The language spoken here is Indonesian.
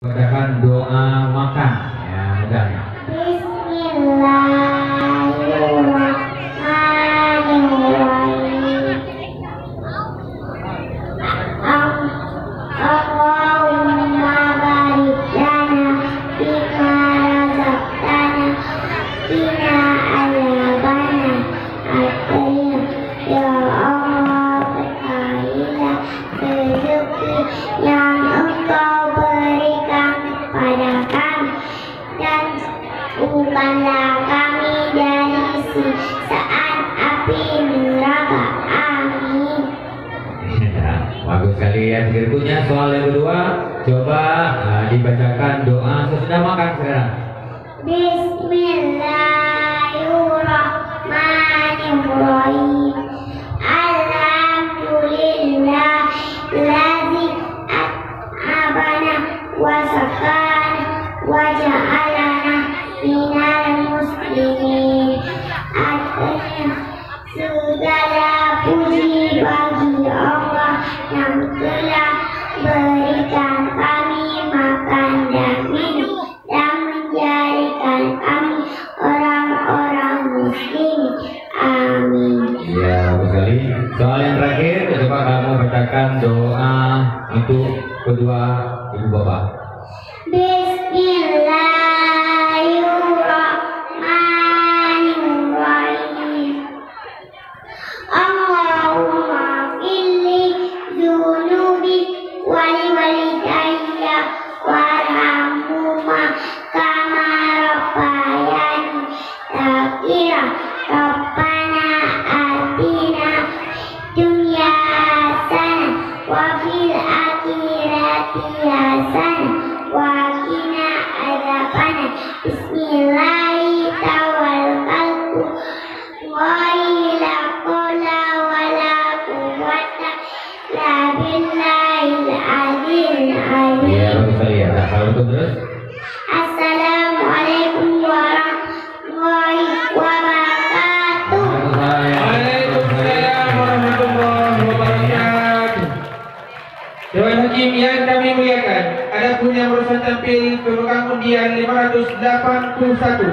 Bacakan doa makan ya, mudah. Bismillahirrahmanirrahim. Allahumma barik lana fima razaqtana qina azabana al-qarim. Ya Allah, berkailah rezeki yang Engkau berikan kepada kami dan bukanlah kami dari siksaan api neraka. Amin. Ya, bagus sekali ya. Berikutnya soal yang kedua, coba dibacakan doa sesudah makan sekarang. Bismillahirrahmanirrahim. Alhamdulillah ladzi at'abana wa sakana wa ja'alana minal muslimin. Artinya, segala puji bagi Allah yang telah berikan kami makan dan minum dan menjadikan kami orang-orang muslim. Amin. Ya, bagus sekali. Soal yang terakhir, coba kamu bacakan doa untuk kedua ibu bapak. Bismillahirrahmanirrahim. Allahumma qilli dzunubi wa liwalidayya warhamhuma kama rabbayani saghira. Rabbana atina dunya hasanah wa fil akhirati hasanah wa qina adzabannar. Bismillahirrahmanirrahim. Tawakkaltu wa la qawla wa la quwwata illa billahil azizil alim. Ya, bagus sekali ya. Nah, kalau itu terus. Assalamualaikum warahmatullahi wabarakatuh. Waalaikumsalam warahmatullahi wabarakatuh. Dewan Hakim yang kami muliakan, ada pun yang berusaha tampil ke belakang undian 581.